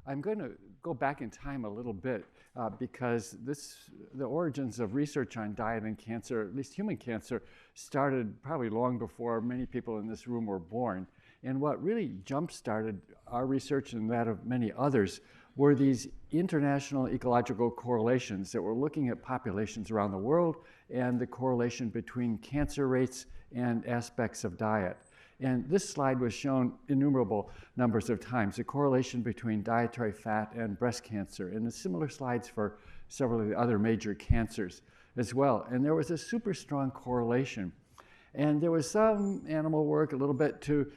I'm going to go back in time a little bit because the origins of research on diet and cancer, at least human cancer, started probably long before many people in this room were born. And what really jump-started our research and that of many others were these international ecological correlations that were looking at populations around the world and the correlation between cancer rates and aspects of diet. And this slide was shown innumerable numbers of times, the correlation between dietary fat and breast cancer, and the similar slides for several of the other major cancers as well. And there was a super strong correlation. And there was some animal work, a little bit, to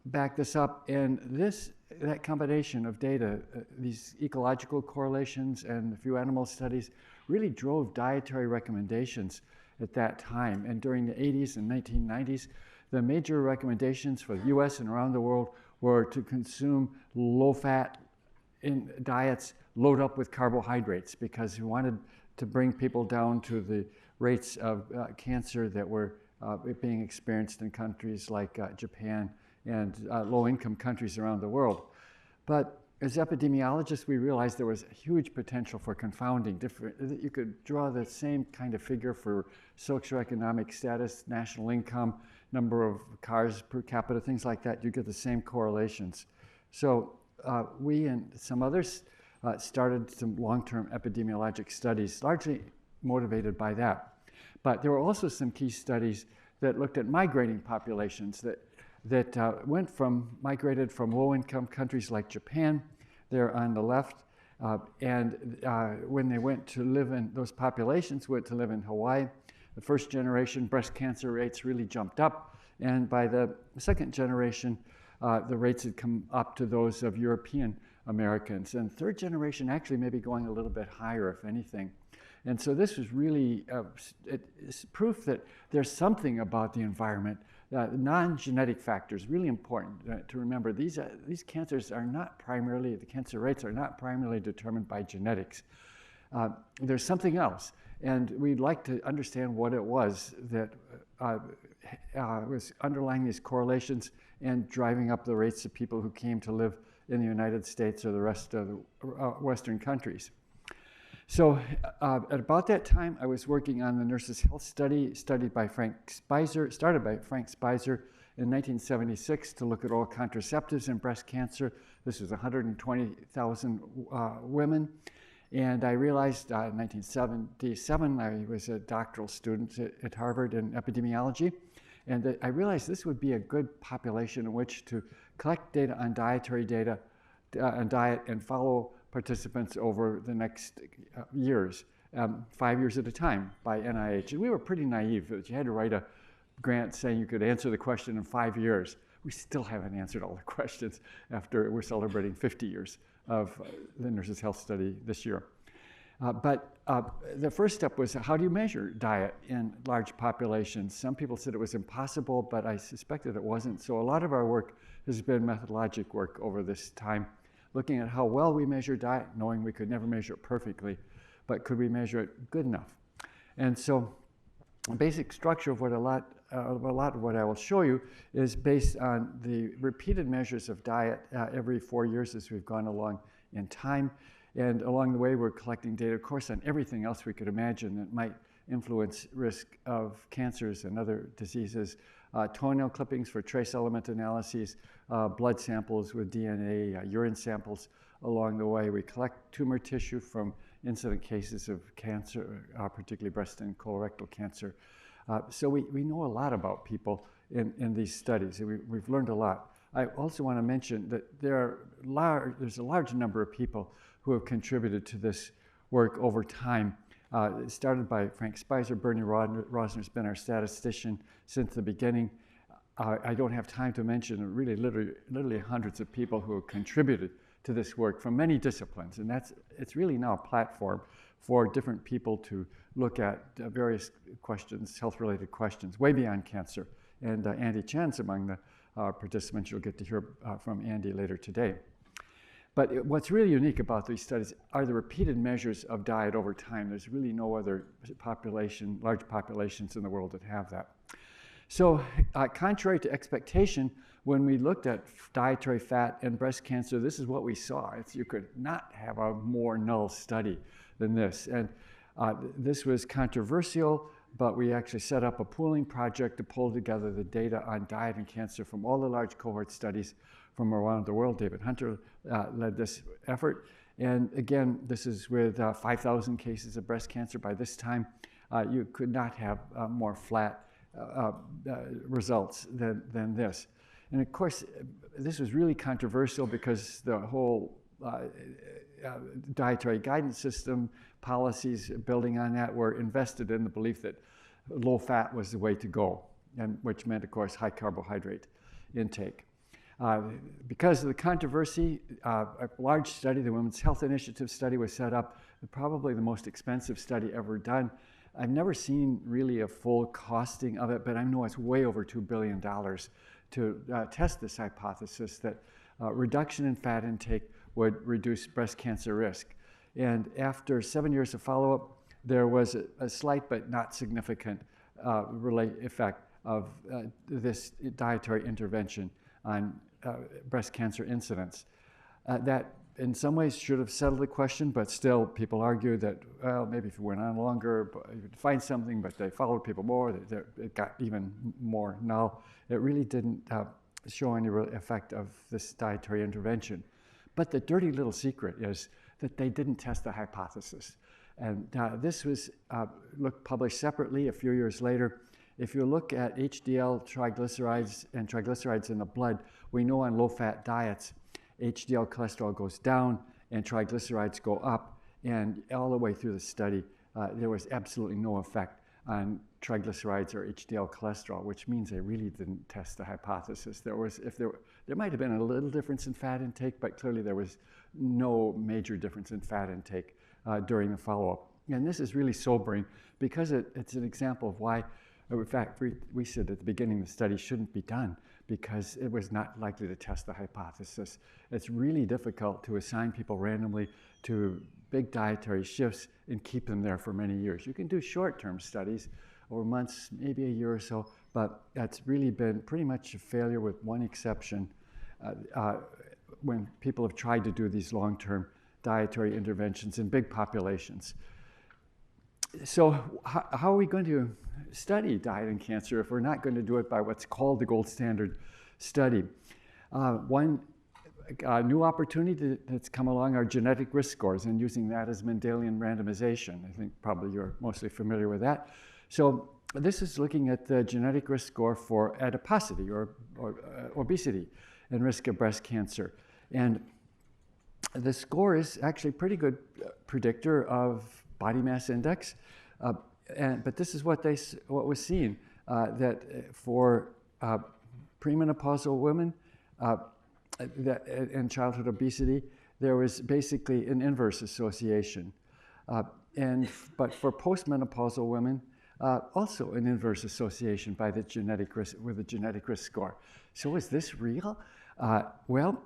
back this up. And that combination of data, these ecological correlations and a few animal studies, really drove dietary recommendations at that time. And during the 80s and 1990s, the major recommendations for the US and around the world were to consume low-fat diets, load up with carbohydrates, because we wanted to bring people down to the rates of cancer that were being experienced in countries like Japan and low-income countries around the world. But as epidemiologists, we realized there was huge potential for confounding. You could draw the same kind of figure for socioeconomic status, national income, number of cars per capita, things like that. You get the same correlations. So we and some others started some long-term epidemiologic studies, largely motivated by that. But there were also some key studies that looked at migrating populations that migrated from low-income countries like Japan, there on the left, and when they went to live in, those populations went to live in Hawaii, the first generation breast cancer rates really jumped up, and by the second generation, the rates had come up to those of European Americans, and third generation actually maybe going a little bit higher, if anything. And so this was really it's proof that there's something about the environment. Non-genetic factors, really important to remember. These cancers are not primarily, the cancer rates are not primarily determined by genetics. There's something else, and we'd like to understand what it was that was underlying these correlations and driving up the rates of people who came to live in the United States or the rest of the Western countries. So at about that time, I was working on the Nurses' Health Study, started by Frank Spicer in 1976 to look at oral contraceptives and breast cancer. This was 120,000 women. And I realized in 1977, I was a doctoral student at Harvard in epidemiology. And I realized this would be a good population in which to collect data on dietary data on diet and follow participants over the next years, 5 years at a time by NIH. And we were pretty naive. You had to write a grant saying you could answer the question in 5 years. We still haven't answered all the questions after we're celebrating 50 years of the Nurses' Health Study this year. But the first step was, how do you measure diet in large populations? Some people said it was impossible, but I suspected it wasn't. So a lot of our work has been methodologic work over this time, looking at how well we measure diet, knowing we could never measure it perfectly, but could we measure it good enough? And so the basic structure of what a lot of what I will show you is based on the repeated measures of diet every 4 years as we've gone along in time. And along the way, we're collecting data, of course, on everything else we could imagine that might influence risk of cancers and other diseases. Toenail clippings for trace element analyses, blood samples with DNA, urine samples along the way. We collect tumor tissue from incident cases of cancer, particularly breast and colorectal cancer. So we know a lot about people in these studies. We've learned a lot. I also want to mention that there's a large number of people who have contributed to this work over time. It started by Frank Spicer. Bernie Rosner's been our statistician since the beginning. I don't have time to mention really literally hundreds of people who have contributed to this work from many disciplines. And it's really now a platform for different people to look at various questions, health-related questions, way beyond cancer. And Andy Chan's among the participants. You'll get to hear from Andy later today. But what's really unique about these studies are the repeated measures of diet over time. There's really no other large populations in the world that have that. So contrary to expectation, when we looked at dietary fat and breast cancer, this is what we saw. You could not have a more null study than this. And this was controversial, but we actually set up a pooling project to pull together the data on diet and cancer from all the large cohort studies from around the world. David Hunter led this effort. And again, this is with 5,000 cases of breast cancer. By this time, you could not have more flat results than this. And of course, this was really controversial because the whole dietary guidance system, policies building on that were invested in the belief that low fat was the way to go, and which meant, of course, high carbohydrate intake. Because of the controversy, a large study, the Women's Health Initiative study, was set up, probably the most expensive study ever done. I've never seen really a full costing of it, but I know it's way over $2 billion to test this hypothesis that reduction in fat intake would reduce breast cancer risk. And after 7 years of follow-up, there was a slight but not significant effect of this dietary intervention on breast cancer incidence. That in some ways should have settled the question, but still people argue that, well, maybe if it went on longer, you could find something, but they followed people more, it got even more null. It really didn't show any real effect of this dietary intervention. But the dirty little secret is that they didn't test the hypothesis. And this was published separately a few years later. If you look at HDL triglycerides and triglycerides in the blood, we know on low-fat diets, HDL cholesterol goes down and triglycerides go up. And all the way through the study, there was absolutely no effect on triglycerides or HDL cholesterol, which means they really didn't test the hypothesis. There might have been a little difference in fat intake, but clearly there was no major difference in fat intake during the follow-up. And this is really sobering because it's an example of why, in fact, we said at the beginning the study shouldn't be done because it was not likely to test the hypothesis. It's really difficult to assign people randomly to big dietary shifts and keep them there for many years. You can do short-term studies over months, maybe a year or so, but that's really been pretty much a failure with one exception when people have tried to do these long-term dietary interventions in big populations. So how are we going to study diet and cancer if we're not going to do it by what's called the gold standard study? One new opportunity that's come along are genetic risk scores and using that as Mendelian randomization. I think probably you're mostly familiar with that. So this is looking at the genetic risk score for adiposity or obesity and risk of breast cancer. And the score is actually a pretty good predictor of body mass index. But this is what was seen, that for premenopausal women and childhood obesity, there was basically an inverse association. But for postmenopausal women, also an inverse association by the genetic risk with the genetic risk score. So is this real? Well,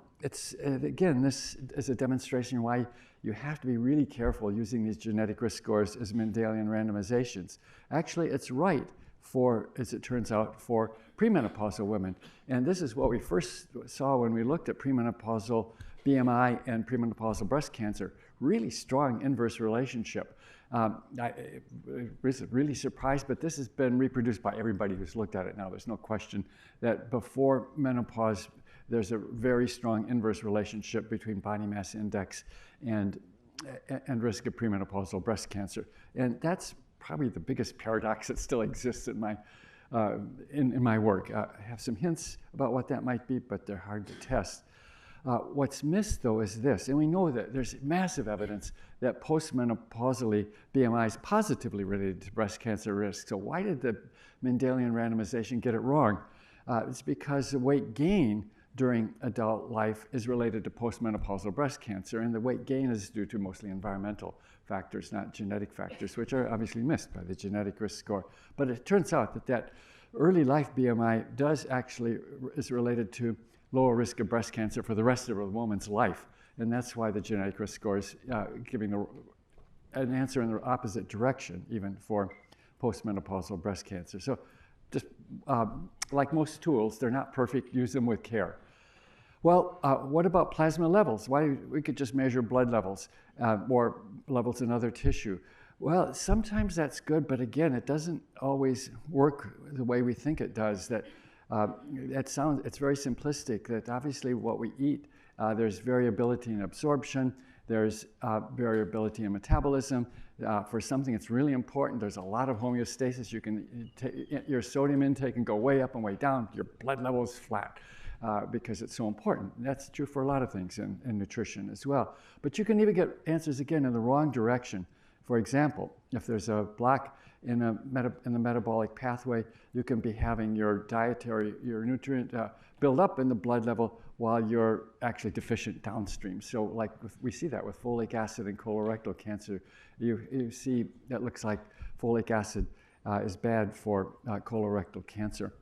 again, this is a demonstration why you have to be really careful using these genetic risk scores as Mendelian randomizations. Actually, it's right for, as it turns out, for premenopausal women. And this is what we first saw when we looked at premenopausal BMI and premenopausal breast cancer. Really strong inverse relationship. I was really surprised, but this has been reproduced by everybody who's looked at it now. There's no question that before menopause, there's a very strong inverse relationship between body mass index and risk of premenopausal breast cancer. And that's probably the biggest paradox that still exists in my work. I have some hints about what that might be, but they're hard to test. What's missed, though, is this, and we know that there's massive evidence that postmenopausally BMI is positively related to breast cancer risk. So why did the Mendelian randomization get it wrong? It's because the weight gain during adult life is related to postmenopausal breast cancer, and the weight gain is due to mostly environmental factors, not genetic factors, which are obviously missed by the genetic risk score. But it turns out that early life BMI is related to lower risk of breast cancer for the rest of a woman's life. And that's why the genetic risk score is giving an answer in the opposite direction, even for postmenopausal breast cancer. So just like most tools, they're not perfect. Use them with care. Well, what about plasma levels? We could just measure blood levels or levels in other tissue. Well, sometimes that's good, but again, it doesn't always work the way we think it does. It's very simplistic, that obviously what we eat, there's variability in absorption, there's variability in metabolism. For something that's really important, there's a lot of homeostasis. Your sodium intake can go way up and way down. Your blood level is flat because it's so important. That's true for a lot of things in nutrition as well. But you can even get answers again in the wrong direction. For example, if there's a block in the metabolic pathway, you can be having your nutrient build up in the blood level while you're actually deficient downstream. So like we see that with folic acid in colorectal cancer. You see that looks like folic acid is bad for colorectal cancer,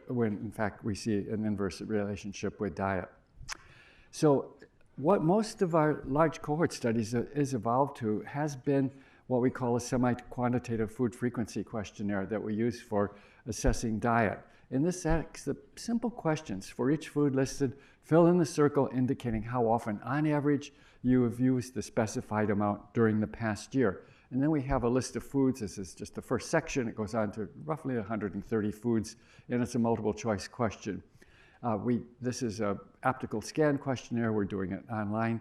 when in fact we see an inverse relationship with diet. So what most of our large cohort studies is evolved to has been what we call a semi-quantitative food frequency questionnaire that we use for assessing diet. And this asks the simple questions for each food listed. Fill in the circle indicating how often, on average, you have used the specified amount during the past year. And then we have a list of foods. This is just the first section. It goes on to roughly 130 foods, and it's a multiple choice question. This is an optical scan questionnaire. We're doing it online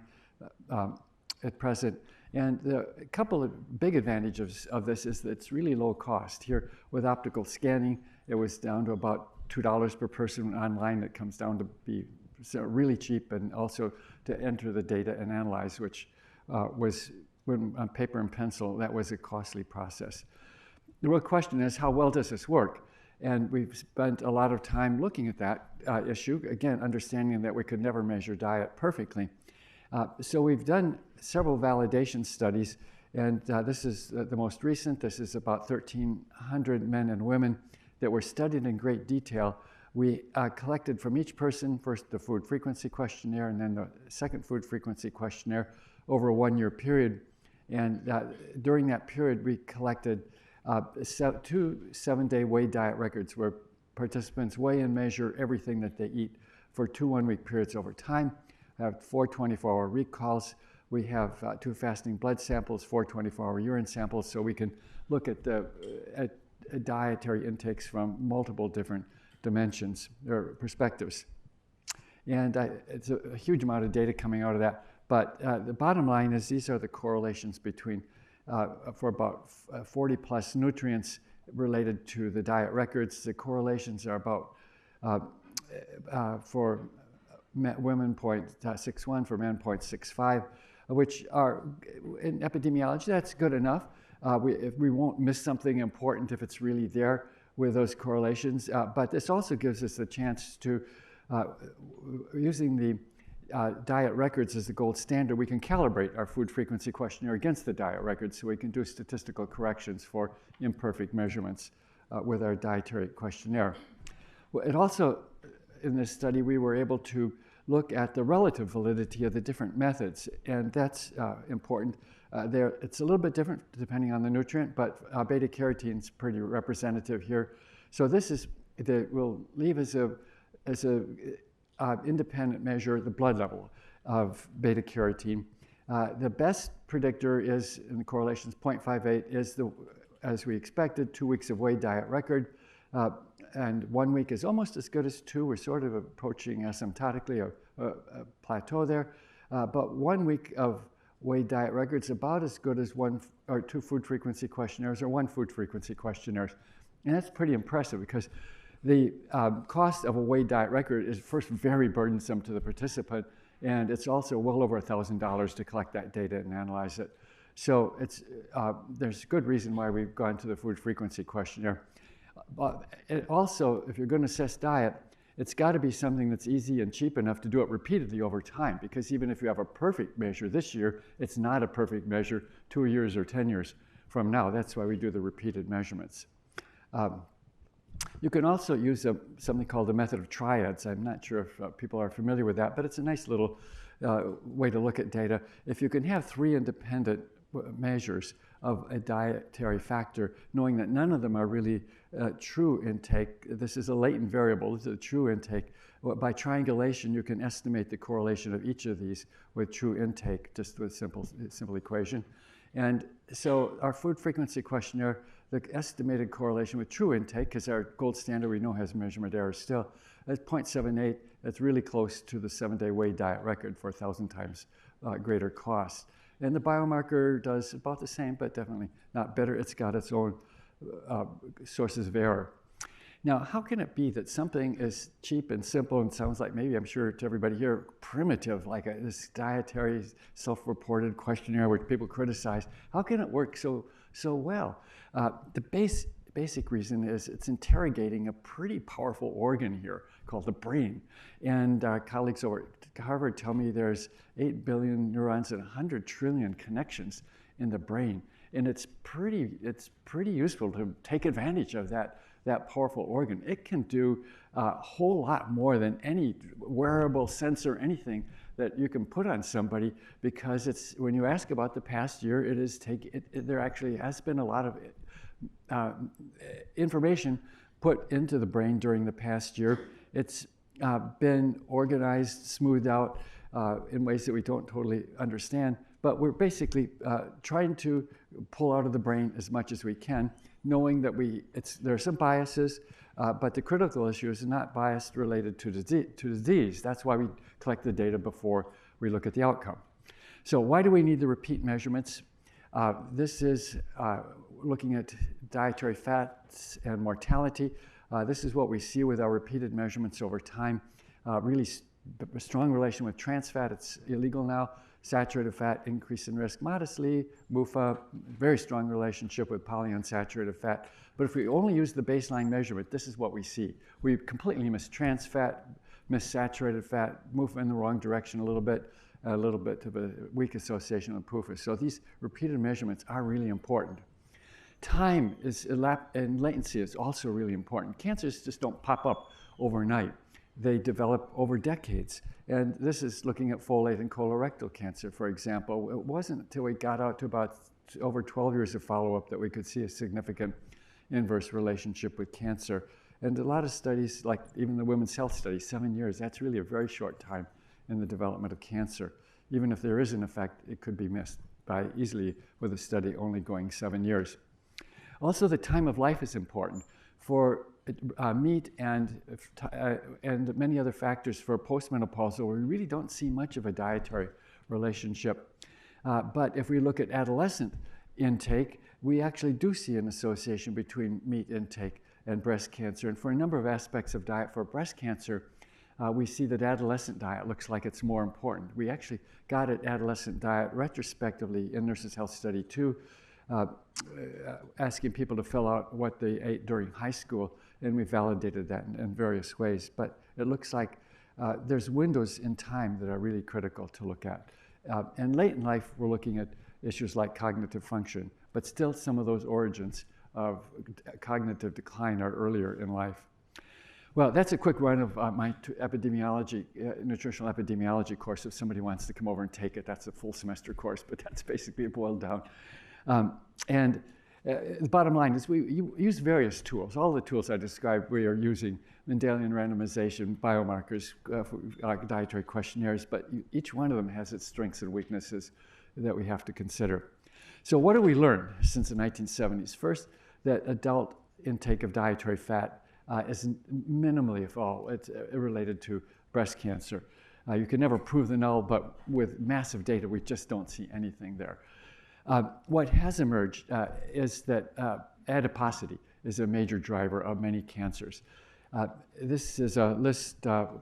at present. And a couple of big advantages of this is that it's really low cost. Here with optical scanning, it was down to about $2 per person. Online, it comes down to be really cheap, and also to enter the data and analyze, which was, when on paper and pencil, that was a costly process. The real question is, how well does this work? And we've spent a lot of time looking at that issue, again, understanding that we could never measure diet perfectly. So we've done several validation studies, and this is the most recent. This is about 1,300 men and women that were studied in great detail. We collected from each person, first the food frequency questionnaire and then the second food frequency questionnaire over a 1-year period. And during that period, we collected 2 7-day weigh diet records where participants weigh and measure everything that they eat for 2 one-week periods over time. We have 4 24-hour recalls. We have 2 fasting blood samples, 4 24-hour urine samples, so we can look at dietary intakes from multiple different dimensions or perspectives. And it's a huge amount of data coming out of that. But the bottom line is these are the correlations between, for about 40 plus nutrients related to the diet records. The correlations are about, for women 0.61, for men 0.65, which are, in epidemiology, that's good enough. We won't miss something important if it's really there with those correlations, but this also gives us a chance to, using the diet records as the gold standard, we can calibrate our food frequency questionnaire against the diet records, so we can do statistical corrections for imperfect measurements with our dietary questionnaire. It also, in this study, we were able to look at the relative validity of the different methods, and that's important. It's a little bit different depending on the nutrient, but beta-carotene is pretty representative here. So this is, we'll leave as a independent measure the blood level of beta-carotene. The best predictor is, in the correlations, 0.58 is as we expected, 2 weeks of weigh diet record. And 1 week is almost as good as 2. We're sort of approaching asymptotically a plateau there. But 1 week of weigh diet records about as good as 1 or 2 food frequency questionnaires or 1 food frequency questionnaires. And that's pretty impressive because the cost of a weigh diet record is first very burdensome to the participant, and it's also well over $1,000 to collect that data and analyze it. So there's good reason why we've gone to the food frequency questionnaire. But also, if you're going to assess diet, it's got to be something that's easy and cheap enough to do it repeatedly over time, because even if you have a perfect measure this year, it's not a perfect measure 2 years or 10 years from now. That's why we do the repeated measurements. You can also use something called the method of triads. I'm not sure if people are familiar with that, but it's a nice little way to look at data. If you can have 3 independent measures of a dietary factor, knowing that none of them are really true intake. This is a latent variable. This is a true intake. By triangulation, you can estimate the correlation of each of these with true intake, just with simple equation. And so our food frequency questionnaire, the estimated correlation with true intake, because our gold standard we know has measurement error still, that's 0.78. That's really close to the 7-day weigh diet record for 1,000 times greater cost. And the biomarker does about the same, but definitely not better. It's got its own sources of error. Now, how can it be that something is cheap and simple and sounds like, maybe I'm sure to everybody here, primitive, like this dietary self-reported questionnaire which people criticize, how can it work so well? The basic reason is it's interrogating a pretty powerful organ here called the brain. And colleagues over at Harvard tell me there's 8 billion neurons and 100 trillion connections in the brain. And it's pretty useful to take advantage of that powerful organ. It can do a whole lot more than any wearable sensor, anything that you can put on somebody, because it's, when you ask about the past year, there actually has been a lot of information put into the brain during the past year. It's been organized, smoothed out in ways that we don't totally understand, but we're basically trying to pull out of the brain as much as we can, knowing that there are some biases, but the critical issue is not bias related to disease. That's why we collect the data before we look at the outcome. So why do we need the repeat measurements? This is looking at dietary fats and mortality. This is what we see with our repeated measurements over time. Really strong relation with trans fat. It's illegal now. Saturated fat, increase in risk modestly. MUFA, very strong relationship with polyunsaturated fat. But if we only use the baseline measurement, this is what we see. We completely miss trans fat, miss saturated fat, move in the wrong direction a little bit of a weak association with PUFA. So these repeated measurements are really important. Time and latency is also really important. Cancers just don't pop up overnight. They develop over decades. And this is looking at folate and colorectal cancer, for example. It wasn't until we got out to about over 12 years of follow-up that we could see a significant inverse relationship with cancer. And a lot of studies, like even the women's health study, 7 years, that's really a very short time in the development of cancer. Even if there is an effect, it could be missed by easily with a study only going 7 years. Also, the time of life is important. For meat and many other factors for postmenopausal, we really don't see much of a dietary relationship. But if we look at adolescent intake, we actually do see an association between meat intake and breast cancer. And for a number of aspects of diet for breast cancer, we see that adolescent diet looks like it's more important. We actually got at adolescent diet retrospectively in Nurses Health Study 2, asking people to fill out what they ate during high school, and we validated that in various ways. But it looks like there's windows in time that are really critical to look at. And late in life, we're looking at issues like cognitive function, but still some of those origins of cognitive decline are earlier in life. Well, that's a quick run of my epidemiology, nutritional epidemiology course. If somebody wants to come over and take it, that's a full semester course, but that's basically boiled down. The bottom line is we use various tools. All the tools I described, we are using Mendelian randomization, biomarkers, dietary questionnaires, but each one of them has its strengths and weaknesses that we have to consider. So what do we learn since the 1970s? First, that adult intake of dietary fat is minimally, if all, it's related to breast cancer. You can never prove the null, but with massive data, we just don't see anything there. What has emerged is that adiposity is a major driver of many cancers. This is a list of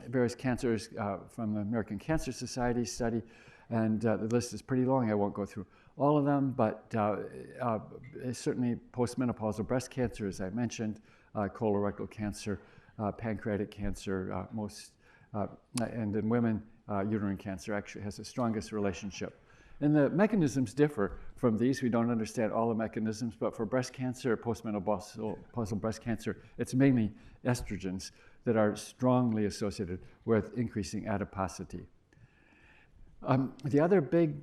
various cancers from the American Cancer Society study, and the list is pretty long. I won't go through all of them, but certainly postmenopausal breast cancer, as I mentioned, colorectal cancer, pancreatic cancer, and in women, uterine cancer actually has the strongest relationship. And the mechanisms differ from these. We don't understand all the mechanisms, but for breast cancer, postmenopausal breast cancer, it's mainly estrogens that are strongly associated with increasing adiposity. The other big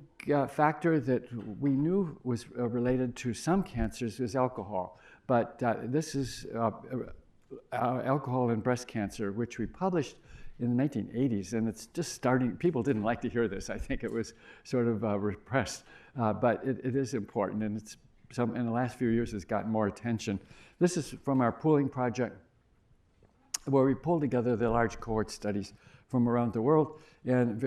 factor that we knew was related to some cancers was alcohol, But this is alcohol and breast cancer, which we published in the 1980s, and it's just starting. People didn't like to hear this. I think it was sort of repressed, but it is important, and it's in the last few years has gotten more attention. This is from our pooling project, where we pulled together the large cohort studies from around the world, and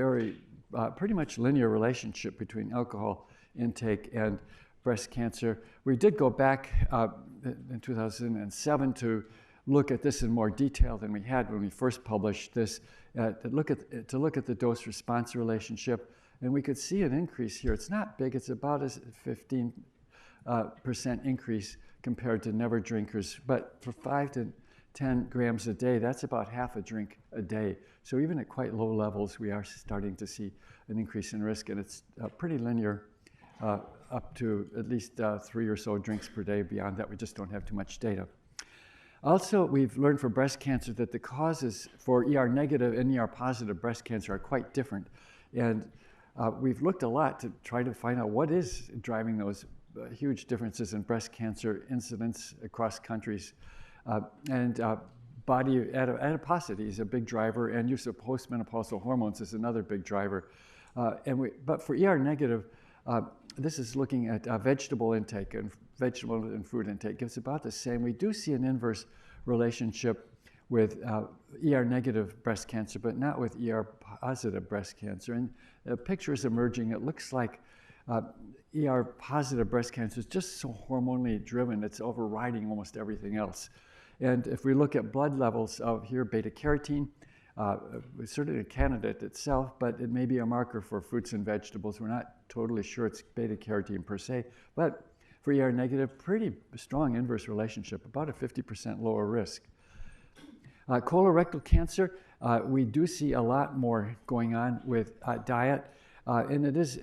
pretty much linear relationship between alcohol intake and breast cancer. We did go back in 2007 to look at this in more detail than we had when we first published this, to look at the dose-response relationship, and we could see an increase here. It's not big. It's about a 15% increase compared to never drinkers, but for 5 to 10 grams a day, that's about half a drink a day. So even at quite low levels, we are starting to see an increase in risk, and it's pretty linear up to at least 3 or so drinks per day. Beyond that, we just don't have too much data. Also, we've learned for breast cancer that the causes for ER-negative and ER-positive breast cancer are quite different. And we've looked a lot to try to find out what is driving those huge differences in breast cancer incidence across countries. Body adiposity is a big driver, and use of postmenopausal hormones is another big driver. But for ER-negative, this is looking at vegetable intake, and vegetable and fruit intake gives about the same. We do see an inverse relationship with ER-negative breast cancer, but not with ER-positive breast cancer. And the picture is emerging. It looks like ER-positive breast cancer is just so hormonally driven, it's overriding almost everything else. And if we look at blood levels of here, beta-carotene, it's certainly a candidate itself, but it may be a marker for fruits and vegetables. We're not totally sure it's beta-carotene per se, but for ER-negative, pretty strong inverse relationship, about a 50% lower risk. Colorectal cancer, we do see a lot more going on with diet, and it is,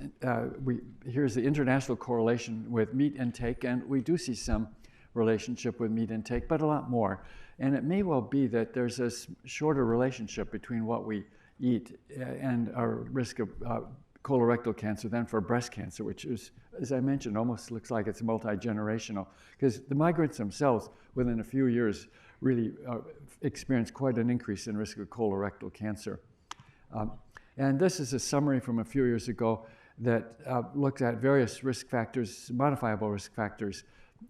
here's the international correlation with meat intake, and we do see some relationship with meat intake, but a lot more. And it may well be that there's a shorter relationship between what we eat and our risk of colorectal cancer than for breast cancer, which is, as I mentioned, almost looks like it's multi-generational, because the migrants themselves, within a few years, really experience quite an increase in risk of colorectal cancer. And this is a summary from a few years ago that looked at various risk factors, modifiable risk factors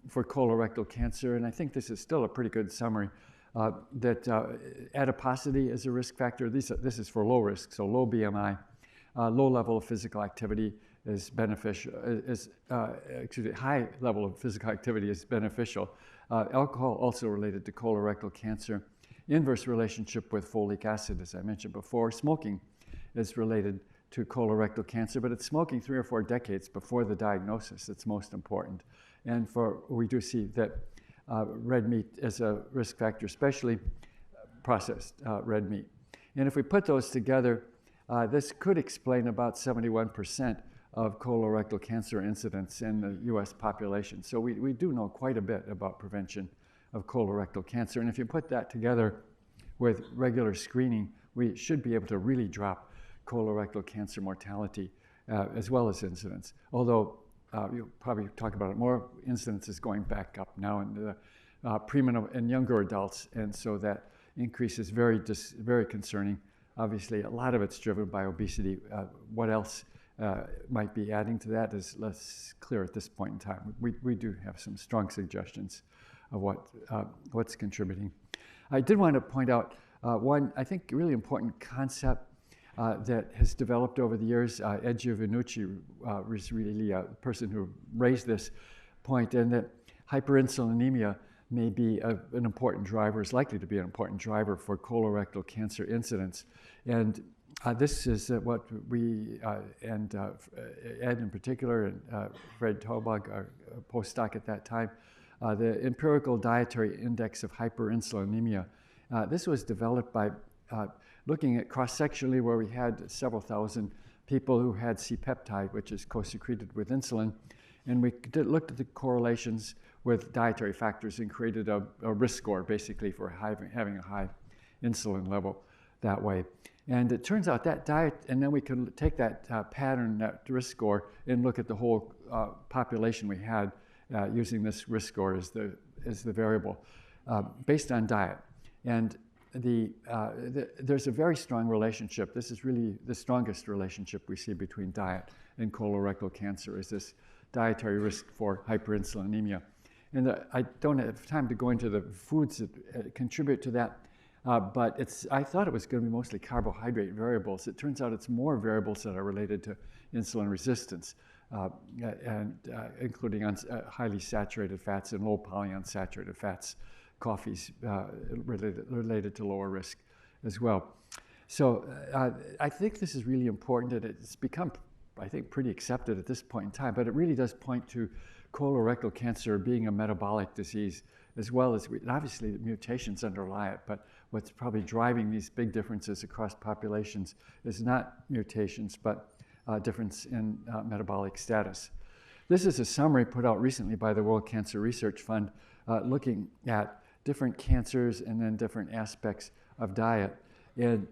for colorectal cancer, and I think this is still a pretty good summary. That adiposity is a risk factor. This is for low risk, so low BMI. Low level of physical activity is beneficial. High level of physical activity is beneficial. Alcohol also related to colorectal cancer. Inverse relationship with folic acid, as I mentioned before. Smoking is related to colorectal cancer, but it's smoking 3 or 4 decades before the diagnosis that's most important. And we do see that red meat is a risk factor, especially processed red meat. And if we put those together, this could explain about 71% of colorectal cancer incidence in the US population. So we do know quite a bit about prevention of colorectal cancer. And if you put that together with regular screening, we should be able to really drop colorectal cancer mortality as well as incidence. Although you'll probably talk about it more, incidence is going back up now in the premenopause and younger adults, and so that increase is very concerning. Obviously, a lot of it's driven by obesity. What else might be adding to that is less clear at this point in time. We do have some strong suggestions of what's contributing. I did want to point out one, I think, really important concept that has developed over the years. Ed Giovannucci was really a person who raised this point, and that hyperinsulinemia may be an important driver, is likely to be an important driver for colorectal cancer incidence. And this is what we, and Ed in particular, and Fred Taubag, our postdoc at that time, the empirical dietary index of hyperinsulinemia. This was developed by looking at cross-sectionally where we had several thousand people who had C-peptide, which is co-secreted with insulin, and we looked at the correlations with dietary factors and created a risk score basically for having a high insulin level that way. And it turns out that diet, and then we can take that pattern, that risk score, and look at the whole population we had using this risk score as is the variable based on diet. And there's a very strong relationship. This is really the strongest relationship we see between diet and colorectal cancer, is this dietary risk for hyperinsulinemia. And I don't have time to go into the foods that contribute to that, but I thought it was going to be mostly carbohydrate variables. It turns out it's more variables that are related to insulin resistance, including highly saturated fats and low polyunsaturated fats. Coffee's related to lower risk as well. So I think this is really important, and it's become, I think, pretty accepted at this point in time, but it really does point to colorectal cancer being a metabolic disease, as well as, obviously, the mutations underlie it, but what's probably driving these big differences across populations is not mutations, but difference in metabolic status. This is a summary put out recently by the World Cancer Research Fund, looking at different cancers and then different aspects of diet. And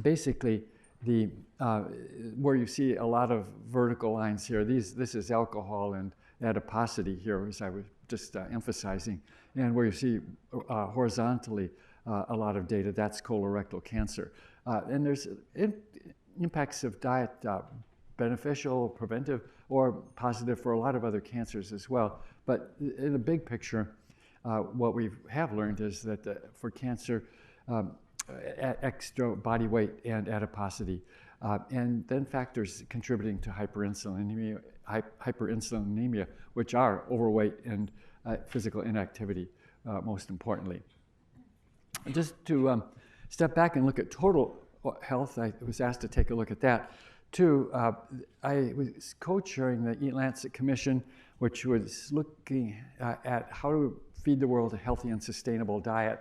basically, where you see a lot of vertical lines here, this is alcohol and adiposity here, as I was just emphasizing. And where you see horizontally a lot of data, that's colorectal cancer. And there's impacts of diet, beneficial, preventive, or positive for a lot of other cancers as well. But in the big picture, what we have learned is that for cancer, extra body weight and adiposity, and then factors contributing to hyperinsulinemia, which are overweight and physical inactivity, most importantly. Just to step back and look at total health, I was asked to take a look at that. Too, I was co-chairing the Eat-Lancet Commission, which was looking at how to feed the world a healthy and sustainable diet.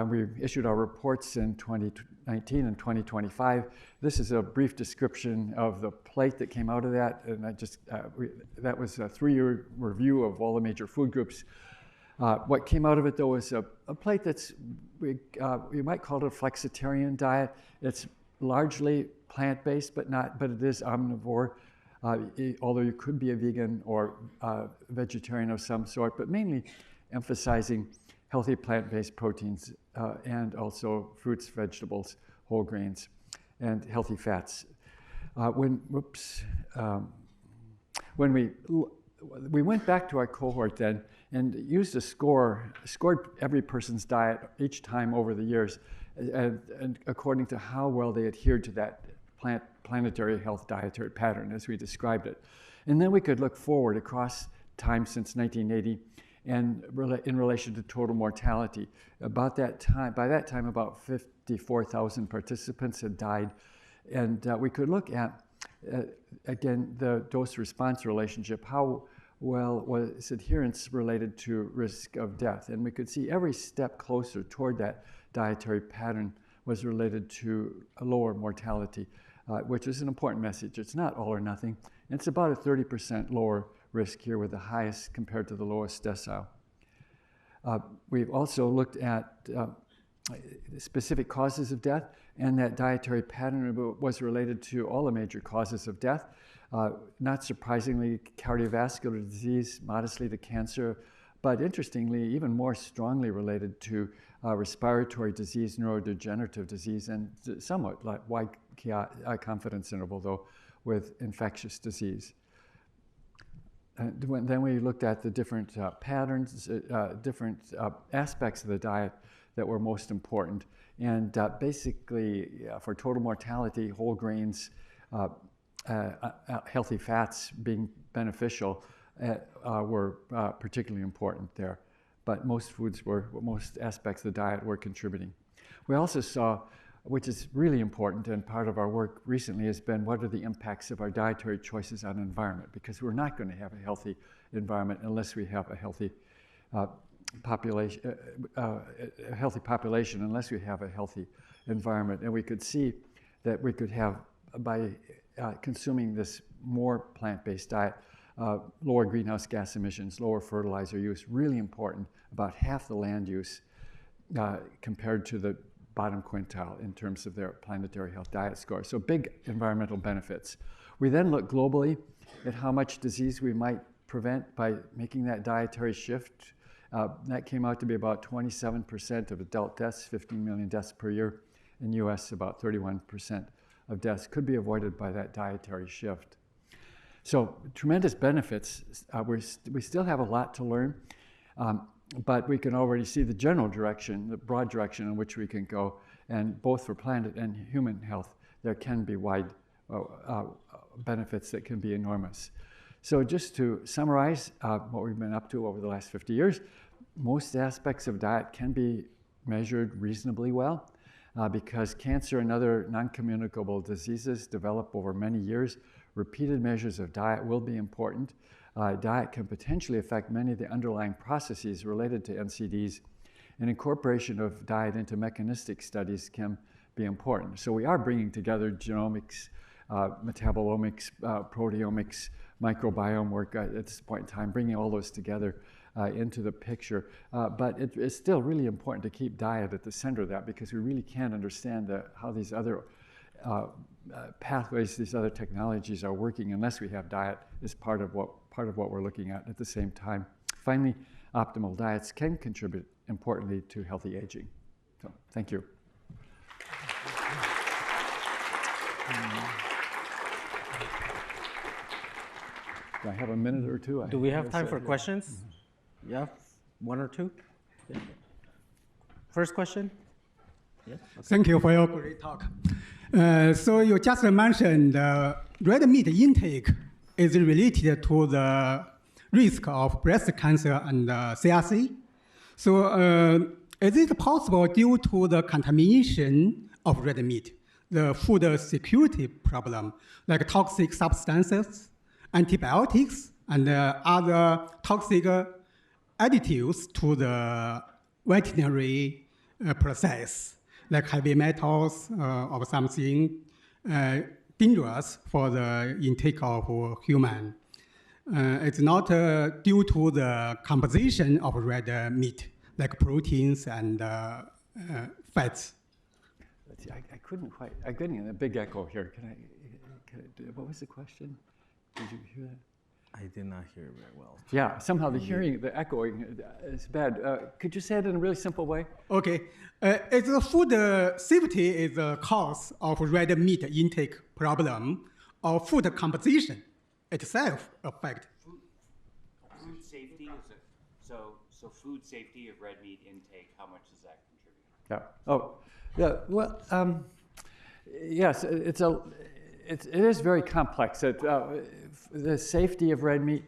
We issued our reports in 2019 and 2025. This is a brief description of the plate that came out of that, and that was a 3-year review of all the major food groups. What came out of it, though, was a plate that's, we might call it a flexitarian diet. It's largely plant-based, but it is omnivore, although you could be a vegan or vegetarian of some sort, but mainly emphasizing healthy plant-based proteins and also fruits, vegetables, whole grains, and healthy fats. When we went back to our cohort then and used a scored every person's diet each time over the years, and according to how well they adhered to that planetary health dietary pattern as we described it. And then we could look forward across time since 1980 and in relation to total mortality. By that time, about 54,000 participants had died. And we could look at, again, the dose-response relationship, how well was adherence related to risk of death. And we could see every step closer toward that dietary pattern was related to a lower mortality, which is an important message. It's not all or nothing. It's about a 30% lower risk here, with the highest compared to the lowest decile. We've also looked at specific causes of death, and that dietary pattern was related to all the major causes of death. Not surprisingly, cardiovascular disease, modestly to cancer, but interestingly, even more strongly related to respiratory disease, neurodegenerative disease, and somewhat like wide confidence interval, though, with infectious disease. Then we looked at the different patterns, different aspects of the diet that were most important. And basically, for total mortality, whole grains, healthy fats being beneficial were particularly important there. But most aspects of the diet were contributing. We also saw, which is really important, and part of our work recently has been, what are the impacts of our dietary choices on environment? Because we're not going to have a healthy environment unless we have a healthy population, unless we have a healthy environment. And we could see that we could have, by consuming this more plant-based diet, lower greenhouse gas emissions, lower fertilizer use, really important, about half the land use compared to the bottom quintile in terms of their planetary health diet score. So big environmental benefits. We then look globally at how much disease we might prevent by making that dietary shift. That came out to be about 27% of adult deaths, 15 million deaths per year. In the US, about 31% of deaths could be avoided by that dietary shift. So tremendous benefits. We still have a lot to learn, but we can already see the general direction, the broad direction in which we can go. And both for planet and human health, there can be wide benefits that can be enormous. So just to summarize what we've been up to over the last 50 years, most aspects of diet can be measured reasonably well because cancer and other non-communicable diseases develop over many years. Repeated measures of diet will be important. Diet can potentially affect many of the underlying processes related to NCDs, and incorporation of diet into mechanistic studies can be important. So we are bringing together genomics, metabolomics, proteomics, microbiome work at this point in time, bringing all those together into the picture. But it's still really important to keep diet at the center of that because we really can't understand how these other pathways, these other technologies are working unless we have diet as part of what we're looking at the same time. Finally, optimal diets can contribute importantly to healthy aging. So, thank you. Do I have a minute or two? Do we have time for questions? Yeah, one or two? Yeah. First question? Yeah. Okay. Thank you for your great talk. So you just mentioned red meat intake is related to the risk of breast cancer and CRC. So is it possible due to the contamination of red meat, the food security problem, like toxic substances, antibiotics, and other toxic additives to the veterinary process, like heavy metals or something dangerous for the intake of human? It's not due to the composition of red meat, like proteins and fats. I couldn't quite, I'm getting a big echo here. What was the question? Did you hear that? I did not hear it very well. Yeah, somehow the hearing, the echoing is bad. Could you say it in a really simple way? Okay. Is the food safety is the cause of red meat intake problem, or food composition itself affect? Food safety is so food safety of red meat intake. How much does that contribute? Yeah. Oh, yeah. Well, yes. It is very complex. The safety of red meat,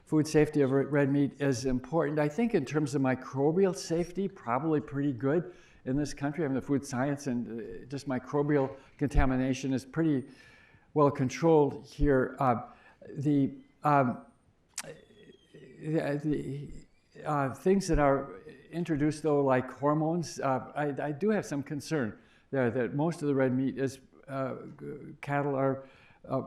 food safety of red meat is important. I think in terms of microbial safety, probably pretty good in this country. I mean, the food science and just microbial contamination is pretty well controlled here. Things that are introduced, though, like hormones, I do have some concern there that most of the red meat is cattle are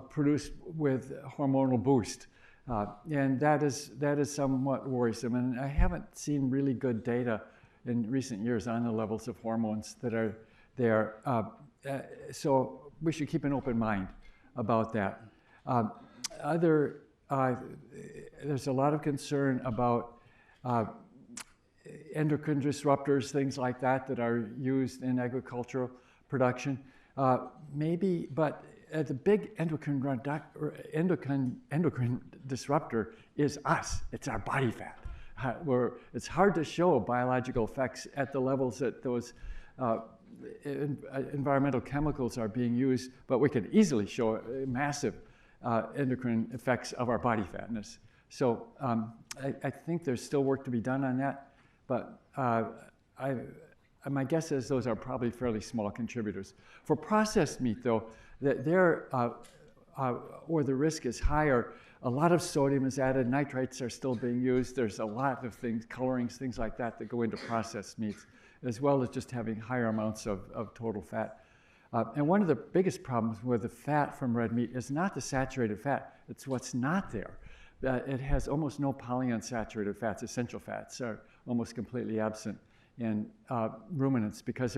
produced with hormonal boost, and that is somewhat worrisome. And I haven't seen really good data in recent years on the levels of hormones that are there. So we should keep an open mind about that. There's a lot of concern about endocrine disruptors, things like that are used in agricultural production. Maybe, but the big endocrine disruptor is us. It's our body fat. It's hard to show biological effects at the levels that those environmental chemicals are being used, but we can easily show massive endocrine effects of our body fatness. So I think there's still work to be done on that, but my guess is those are probably fairly small contributors. For processed meat, though, where the risk is higher, a lot of sodium is added, nitrates are still being used. There's a lot of things, colorings, things like that go into processed meats, as well as just having higher amounts of total fat. And one of the biggest problems with the fat from red meat is not the saturated fat, it's what's not there. It has almost no polyunsaturated fats. Essential fats are almost completely absent in ruminants because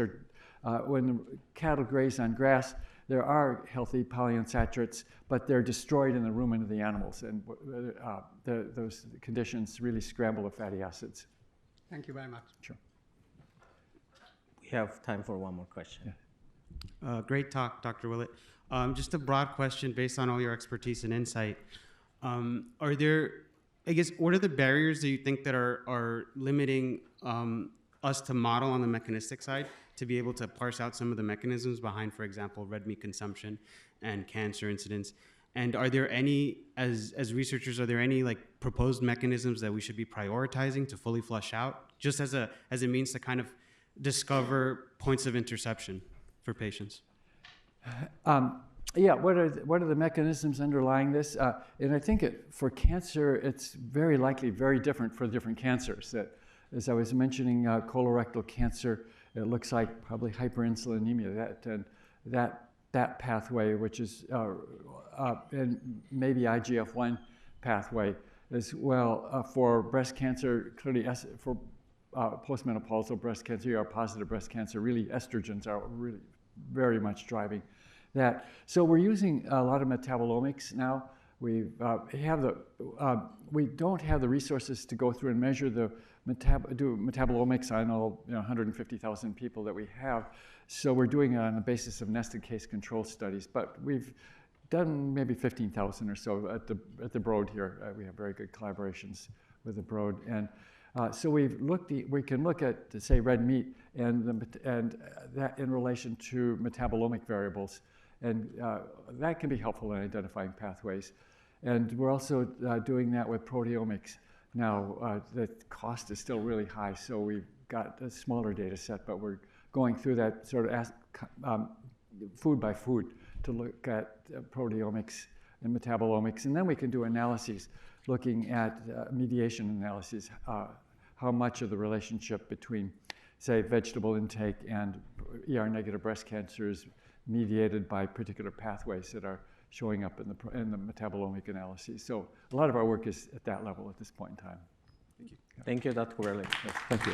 when the cattle graze on grass, there are healthy polyunsaturates, but they're destroyed in the rumen of the animals, and those conditions really scramble the fatty acids. Thank you very much. Sure. We have time for one more question. Yeah. Great talk, Dr. Willett. Just a broad question based on all your expertise and insight. Are there, I guess, what are the barriers that you think that are limiting us to model on the mechanistic side to be able to parse out some of the mechanisms behind, for example, red meat consumption and cancer incidence? And are there any, as researchers, are there any like proposed mechanisms that we should be prioritizing to fully flush out, just as a means to kind of discover points of interception for patients? Yeah, what are the mechanisms underlying this? And I think for cancer, it's very likely very different for different cancers. That, as I was mentioning, colorectal cancer, it looks like probably hyperinsulinemia, that pathway, which is, and maybe IGF-1 pathway as well. For breast cancer, clearly for postmenopausal breast cancer, ER-positive breast cancer, really estrogens are really very much driving that. So we're using a lot of metabolomics now. We don't have the resources to go through and measure do metabolomics on all 150,000 people that we have. So we're doing it on the basis of nested case control studies. But we've done maybe 15,000 or so at the Broad here. We have very good collaborations with the Broad, and so we can look at, say, red meat and that in relation to metabolomic variables, and that can be helpful in identifying pathways. And we're also doing that with proteomics. Now, the cost is still really high, so we've got a smaller data set, but we're going through that sort of food by food to look at proteomics and metabolomics. And then we can do analyses looking at mediation analyses, how much of the relationship between, say, vegetable intake and ER-negative breast cancer is mediated by particular pathways that are showing up in the metabolomic analyses. So a lot of our work is at that level at this point in time. Thank you, Dr. Willett. Yes, thank you.